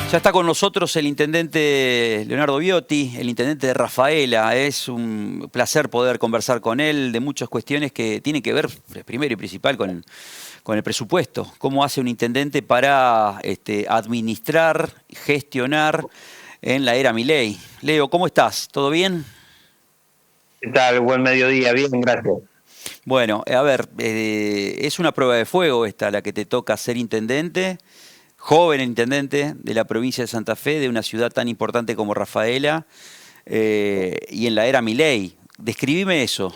Ya está con nosotros el intendente Leonardo Viotti, el intendente de Rafaela. Es un placer poder conversar con él de muchas cuestiones que tienen que ver, primero y principal, con el presupuesto. ¿Cómo hace un intendente para administrar, gestionar en la era Milei? Leo, ¿cómo estás? ¿Todo bien? ¿Qué tal? Buen mediodía, bien, gracias. Bueno, a ver, es una prueba de fuego esta la que te toca ser intendente. Joven intendente de la provincia de Santa Fe, de una ciudad tan importante como Rafaela, y en la era Milei. Describime eso.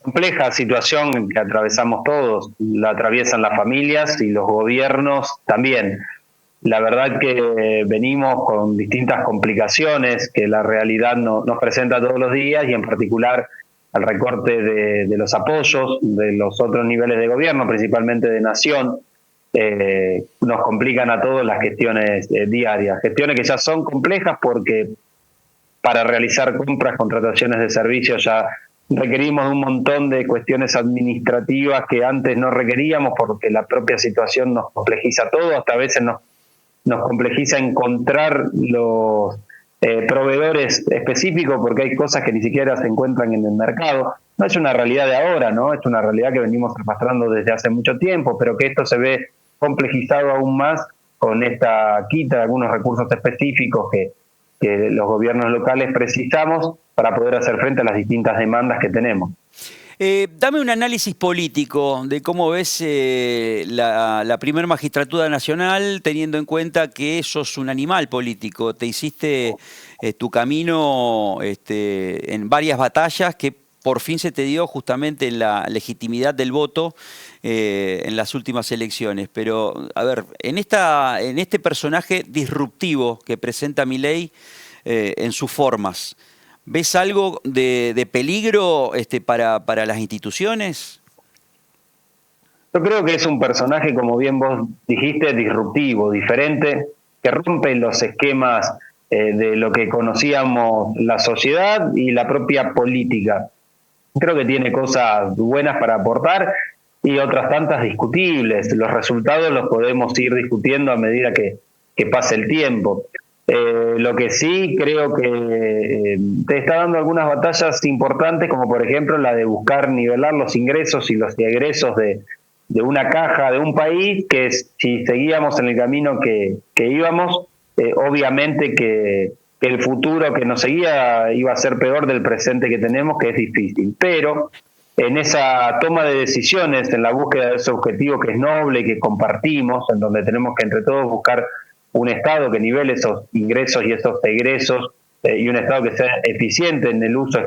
Compleja situación que atravesamos todos, la atraviesan las familias y los gobiernos también. La verdad que venimos con distintas complicaciones que la realidad nos presenta todos los días y en particular al recorte de los apoyos de los otros niveles de gobierno, principalmente de nación, nos complican a todos las gestiones diarias. Gestiones que ya son complejas porque para realizar compras, contrataciones de servicios ya requerimos un montón de cuestiones administrativas que antes no requeríamos porque la propia situación nos complejiza todo, hasta a veces nos complejiza encontrar los proveedores específicos porque hay cosas que ni siquiera se encuentran en el mercado. No es una realidad de ahora, ¿no? Es una realidad que venimos arrastrando desde hace mucho tiempo, pero que esto se ve complejizado aún más con esta quita de algunos recursos específicos que los gobiernos locales precisamos para poder hacer frente a las distintas demandas que tenemos. Dame un análisis político de cómo ves la primer magistratura nacional, teniendo en cuenta que sos un animal político. Te hiciste tu camino en varias batallas que por fin se te dio justamente en la legitimidad del voto en las últimas elecciones. Pero, a ver, en este personaje disruptivo que presenta Milei en sus formas, ¿ves algo de peligro para las instituciones? Yo creo que es un personaje, como bien vos dijiste, disruptivo, diferente, que rompe los esquemas de lo que conocíamos la sociedad y la propia política. Creo que tiene cosas buenas para aportar y otras tantas discutibles. Los resultados los podemos ir discutiendo a medida que pase el tiempo. Lo que sí creo que te está dando algunas batallas importantes, como por ejemplo la de buscar nivelar los ingresos y los egresos de una caja de un país, que si seguíamos en el camino que íbamos, obviamente que el futuro que nos seguía iba a ser peor del presente que tenemos, que es difícil. Pero en esa toma de decisiones, en la búsqueda de ese objetivo que es noble y que compartimos, en donde tenemos que entre todos buscar un Estado que nivele esos ingresos y esos egresos y un Estado que sea eficiente en el uso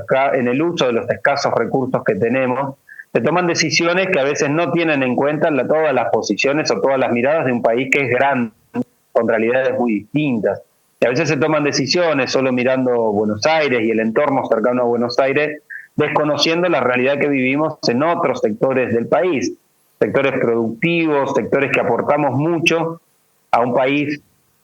de los escasos recursos que tenemos, se toman decisiones que a veces no tienen en cuenta todas las posiciones o todas las miradas de un país que es grande, con realidades muy distintas. Y a veces se toman decisiones solo mirando Buenos Aires y el entorno cercano a Buenos Aires, desconociendo la realidad que vivimos en otros sectores del país, sectores productivos, sectores que aportamos mucho a un país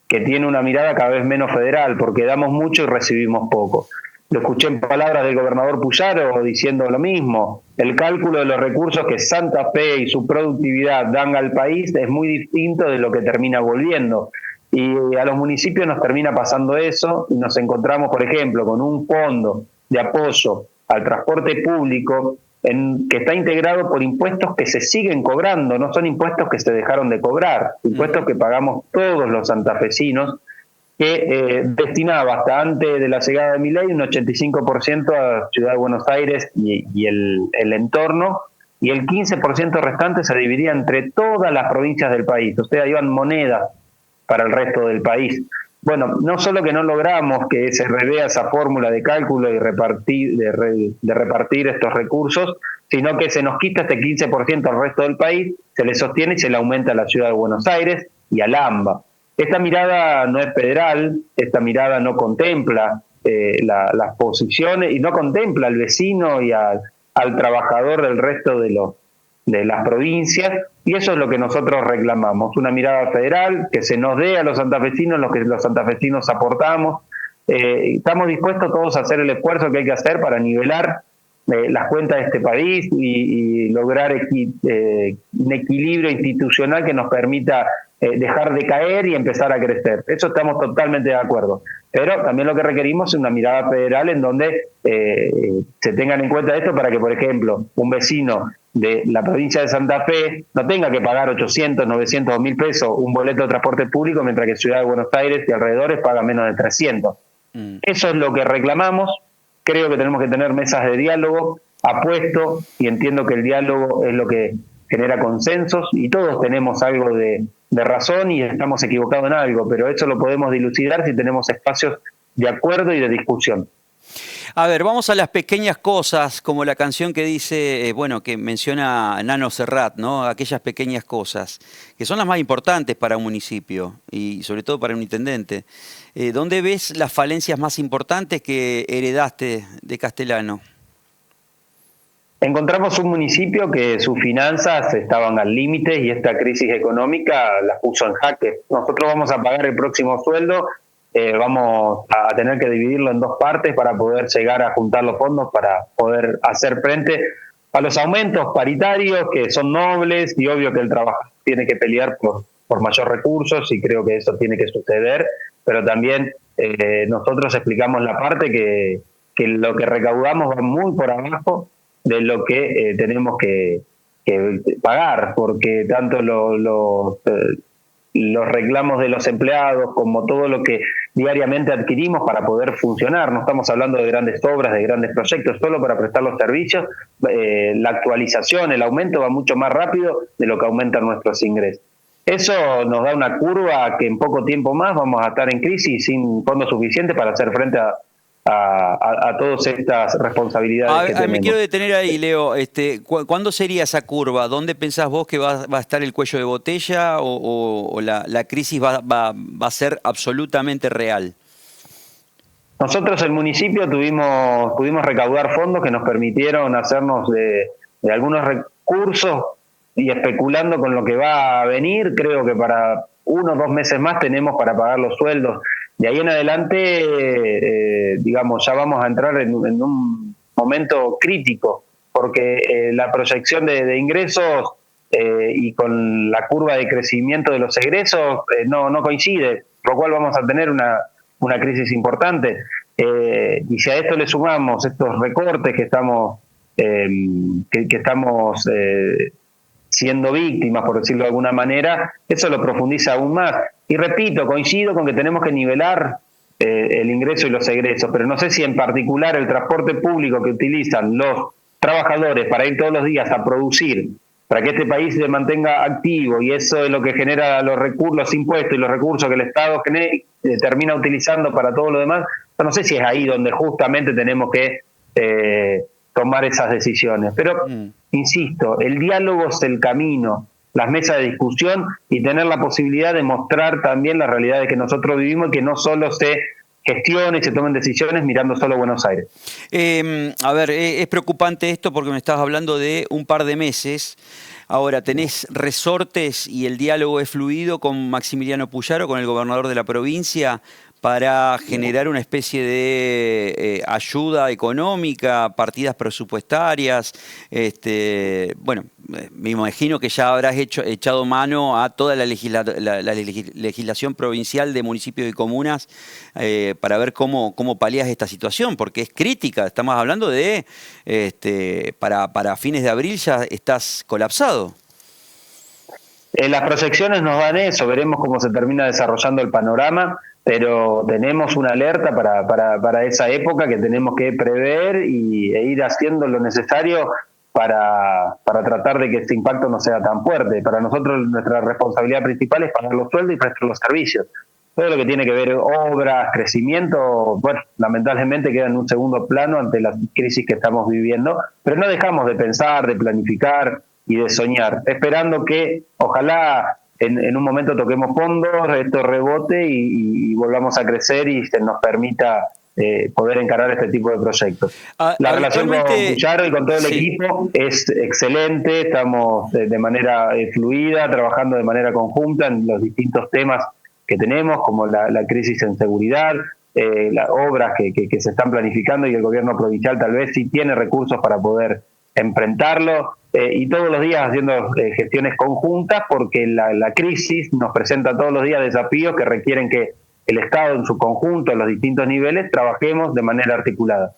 que tiene una mirada cada vez menos federal, porque damos mucho y recibimos poco. Lo escuché en palabras del gobernador Puyaro diciendo lo mismo. El cálculo de los recursos que Santa Fe y su productividad dan al país es muy distinto de lo que termina volviendo. Y a los municipios nos termina pasando eso y nos encontramos, por ejemplo, con un fondo de apoyo al transporte público que está integrado por impuestos que se siguen cobrando, no son impuestos que se dejaron de cobrar, impuestos que pagamos todos los santafesinos, que destinaba hasta antes de la llegada de Milei un 85% a Ciudad de Buenos Aires y el entorno, y el 15% restante se dividía entre todas las provincias del país, o sea, iban monedas para el resto del país. Bueno, no solo que no logramos que se revea esa fórmula de cálculo y de repartir estos recursos, sino que se nos quita este 15% al resto del país, se le sostiene y se le aumenta a la Ciudad de Buenos Aires y al AMBA. Esta mirada no es federal, esta mirada no contempla las posiciones y no contempla al vecino y al trabajador del resto de las provincias, y eso es lo que nosotros reclamamos, una mirada federal que se nos dé a los santafesinos lo que los santafesinos aportamos. Estamos dispuestos todos a hacer el esfuerzo que hay que hacer para nivelar las cuentas de este país y lograr un equilibrio institucional que nos permita dejar de caer y empezar a crecer. Eso estamos totalmente de acuerdo. Pero también lo que requerimos es una mirada federal en donde se tengan en cuenta esto para que, por ejemplo, un vecino de la provincia de Santa Fe no tenga que pagar 800, 900 o 1.000 pesos un boleto de transporte público, mientras que Ciudad de Buenos Aires y alrededores paga menos de 300. Eso es lo que reclamamos. Creo que tenemos que tener mesas de diálogo, apuesto y entiendo que el diálogo es lo que genera consensos y todos tenemos algo de razón y estamos equivocados en algo, pero eso lo podemos dilucidar si tenemos espacios de acuerdo y de discusión. A ver, vamos a las pequeñas cosas, como la canción que dice, que menciona Nano Serrat, ¿no? Aquellas pequeñas cosas, que son las más importantes para un municipio y sobre todo para un intendente. ¿Dónde ves las falencias más importantes que heredaste de Castellano? Encontramos un municipio que sus finanzas estaban al límite y esta crisis económica las puso en jaque. Nosotros vamos a pagar el próximo sueldo, vamos a tener que dividirlo en dos partes para poder llegar a juntar los fondos para poder hacer frente a los aumentos paritarios que son nobles y obvio que el trabajador tiene que pelear por mayor recursos y creo que eso tiene que suceder, pero también nosotros explicamos la parte que lo que recaudamos va muy por abajo de lo que tenemos que pagar, porque tanto los reclamos de los empleados como todo lo que diariamente adquirimos para poder funcionar, no estamos hablando de grandes obras, de grandes proyectos, solo para prestar los servicios, la actualización, el aumento va mucho más rápido de lo que aumentan nuestros ingresos. Eso nos da una curva que en poco tiempo más vamos a estar en crisis sin fondos suficientes para hacer frente a todas estas responsabilidades que tenemos. Me quiero detener ahí, Leo. ¿Cuándo sería esa curva? ¿Dónde pensás vos que va a estar el cuello de botella o la crisis va a ser absolutamente real? Nosotros, el municipio, pudimos recaudar fondos que nos permitieron hacernos de algunos recursos y especulando con lo que va a venir. Creo que para 1 o 2 meses más tenemos para pagar los sueldos. De ahí en adelante, ya vamos a entrar en un momento crítico, porque la proyección de ingresos y con la curva de crecimiento de los egresos no coincide, por lo cual vamos a tener una crisis importante. Y si a esto le sumamos estos recortes que estamos siendo víctimas, por decirlo de alguna manera, eso lo profundiza aún más. Y repito, coincido con que tenemos que nivelar el ingreso y los egresos, pero no sé si en particular el transporte público que utilizan los trabajadores para ir todos los días a producir, para que este país se mantenga activo, y eso es lo que genera los impuestos y los recursos que el Estado termina utilizando para todo lo demás. Yo no sé si es ahí donde justamente tenemos que tomar esas decisiones. Pero, insisto, el diálogo es el camino, las mesas de discusión y tener la posibilidad de mostrar también las realidades que nosotros vivimos y que no solo se gestione y se tomen decisiones mirando solo Buenos Aires. Es preocupante esto porque me estabas hablando de un par de meses. Ahora, tenés resortes y el diálogo es fluido con Maximiliano Puyaro, con el gobernador de la provincia, para generar una especie de ayuda económica, partidas presupuestarias. Me imagino que ya habrás echado mano a toda la legislación provincial de municipios y comunas para ver cómo palias esta situación, porque es crítica. Estamos hablando de, para fines de abril ya estás colapsado. Las proyecciones nos dan eso, veremos cómo se termina desarrollando el panorama, pero tenemos una alerta para esa época que tenemos que prever e ir haciendo lo necesario para tratar de que este impacto no sea tan fuerte. Para nosotros nuestra responsabilidad principal es pagar los sueldos y prestar los servicios. Todo lo que tiene que ver obras, crecimiento, lamentablemente queda en un segundo plano ante la crisis que estamos viviendo, pero no dejamos de pensar, de planificar y de soñar, esperando que ojalá en un momento toquemos fondos, esto rebote y volvamos a crecer y se nos permita poder encarar este tipo de proyectos. La relación con Puyaro y con todo el equipo es excelente, estamos de manera fluida, trabajando de manera conjunta en los distintos temas que tenemos, como la crisis en seguridad, las obras que se están planificando, y el gobierno provincial tal vez sí tiene recursos para poder enfrentarlo, y todos los días haciendo gestiones conjuntas, porque la crisis nos presenta todos los días desafíos que requieren que el Estado en su conjunto, en los distintos niveles, trabajemos de manera articulada.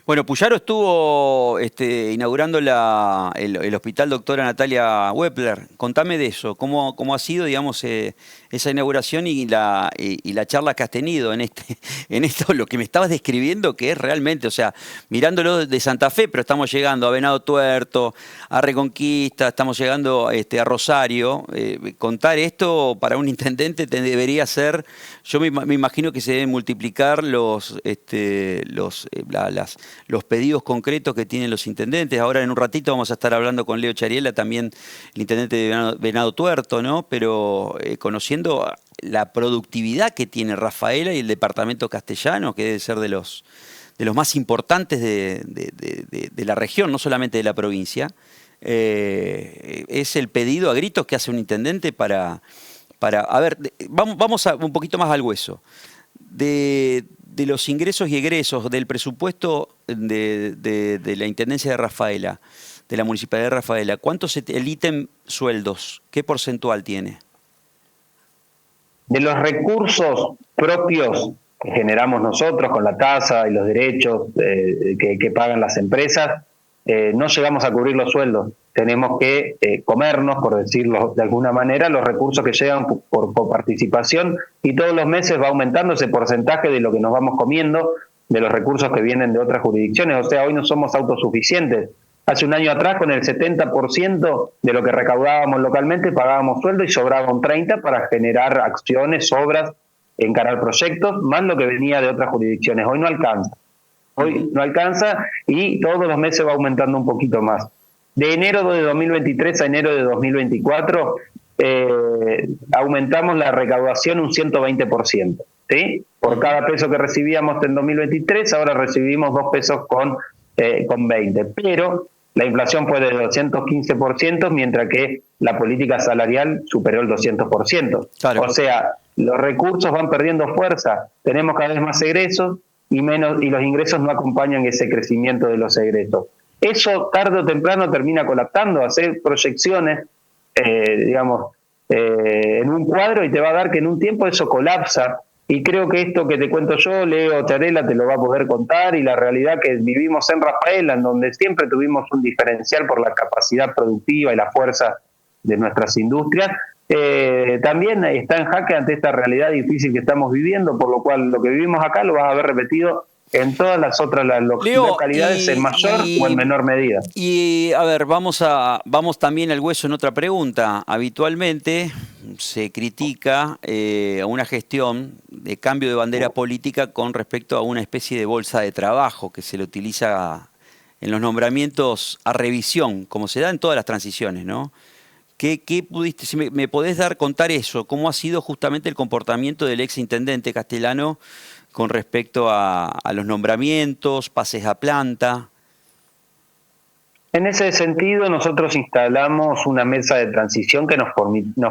Bueno, Puyaro estuvo inaugurando el hospital doctora Natalia Wepler. Contame de eso, cómo ha sido, digamos, esa inauguración y la charla que has tenido en esto, lo que me estabas describiendo, que es realmente, o sea, mirándolo de Santa Fe, pero estamos llegando a Venado Tuerto, a Reconquista, estamos llegando a Rosario. Contar esto para un intendente debería ser, yo me imagino que se deben multiplicar los pedidos concretos que tienen los intendentes. Ahora en un ratito vamos a estar hablando con Leo Chariela, también el intendente de Venado Tuerto, ¿no? Pero conociendo la productividad que tiene Rafaela y el departamento castellano, que debe ser de los más importantes de la región, no solamente de la provincia, es el pedido a gritos que hace un intendente para a ver, vamos un poquito más al hueso. De los ingresos y egresos del presupuesto de la Intendencia de Rafaela, de la Municipalidad de Rafaela, ¿cuánto el ítem sueldos? ¿Qué porcentual tiene? De los recursos propios que generamos nosotros con la tasa y los derechos que pagan las empresas, no llegamos a cubrir los sueldos. Tenemos que comernos, por decirlo de alguna manera, los recursos que llegan por participación, y todos los meses va aumentando ese porcentaje de lo que nos vamos comiendo, de los recursos que vienen de otras jurisdicciones. O sea, hoy no somos autosuficientes. Hace un año atrás, con el 70% de lo que recaudábamos localmente, pagábamos sueldo y sobraba un 30% para generar acciones, obras, encarar proyectos, más lo que venía de otras jurisdicciones. Hoy no alcanza. Hoy no alcanza y todos los meses va aumentando un poquito más. De enero de 2023 a enero de 2024 aumentamos la recaudación un 120%. ¿Sí? Por cada peso que recibíamos en 2023, ahora recibimos 2 pesos con 20. Pero la inflación fue del 215%, mientras que la política salarial superó el 200%. Claro. O sea, los recursos van perdiendo fuerza. Tenemos cada vez más egresos y los ingresos no acompañan ese crecimiento de los egresos. Eso tarde o temprano termina colapsando. Hacer proyecciones, en un cuadro, y te va a dar que en un tiempo eso colapsa. Y creo que esto que te cuento yo, Leo Charela te lo va a poder contar, y la realidad que vivimos en Rafaela, en donde siempre tuvimos un diferencial por la capacidad productiva y la fuerza de nuestras industrias, también está en jaque ante esta realidad difícil que estamos viviendo, por lo cual lo que vivimos acá lo vas a ver repetido en todas las otras localidades, en mayor o en menor medida. Y a ver, vamos también al hueso en otra pregunta. Habitualmente se critica a una gestión de cambio de bandera política con respecto a una especie de bolsa de trabajo que se le utiliza en los nombramientos a revisión, como se da en todas las transiciones, ¿no? ¿Qué pudiste, si me podés contar eso? ¿Cómo ha sido justamente el comportamiento del ex intendente castellano con respecto a los nombramientos, pases a planta? En ese sentido, nosotros instalamos una mesa de transición que nos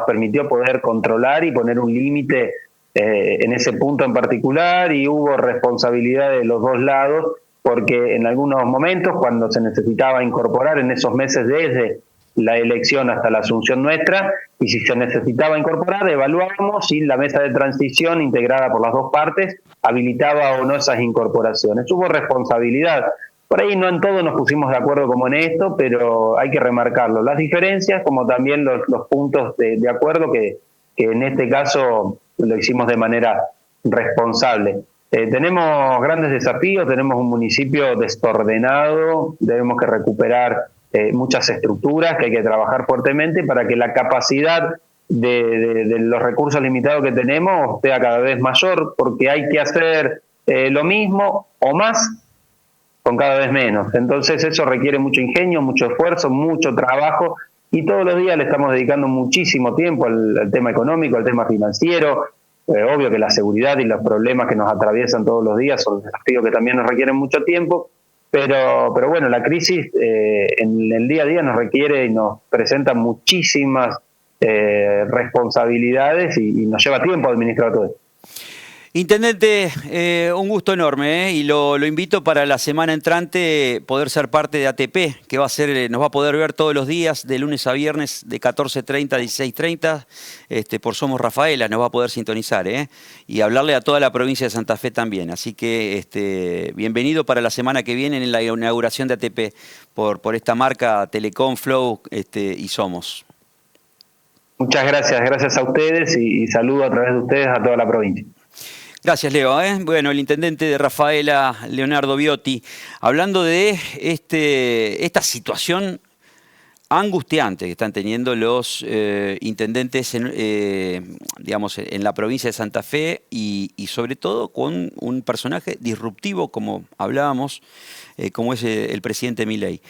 permitió poder controlar y poner un límite en ese punto en particular, y hubo responsabilidad de los dos lados, porque en algunos momentos, cuando se necesitaba incorporar en esos meses desde la elección hasta la asunción nuestra, y si se necesitaba incorporar, evaluábamos si la mesa de transición integrada por las dos partes habilitaba o no esas incorporaciones. Hubo responsabilidad. Por ahí no en todo nos pusimos de acuerdo como en esto, pero hay que remarcarlo. Las diferencias, como también los puntos de acuerdo, que en este caso lo hicimos de manera responsable. Tenemos grandes desafíos, tenemos un municipio desordenado, tenemos que recuperar muchas estructuras que hay que trabajar fuertemente para que la capacidad de los recursos limitados que tenemos sea cada vez mayor, porque hay que hacer lo mismo o más con cada vez menos. Entonces eso requiere mucho ingenio, mucho esfuerzo, mucho trabajo, y todos los días le estamos dedicando muchísimo tiempo al tema económico, al tema financiero. Obvio que la seguridad y los problemas que nos atraviesan todos los días son desafíos que también nos requieren mucho tiempo, pero bueno, la crisis en el día a día nos requiere y nos presenta muchísimas responsabilidades, y nos lleva tiempo administrar todo esto. Intendente, un gusto enorme, y lo invito para la semana entrante poder ser parte de ATP, que va a ser, nos va a poder ver todos los días, de lunes a viernes, de 14:30 a 16:30, por Somos Rafaela, nos va a poder sintonizar, y hablarle a toda la provincia de Santa Fe también. Así que bienvenido para la semana que viene en la inauguración de ATP por esta marca Telecom, Flow y Somos. Muchas gracias, gracias a ustedes y saludo a través de ustedes a toda la provincia. Gracias, Leo. Bueno, el intendente de Rafaela, Leonardo Biotti, hablando de esta situación angustiante que están teniendo los intendentes digamos, en la provincia de Santa Fe y sobre todo con un personaje disruptivo, como hablábamos, como es el presidente Milei.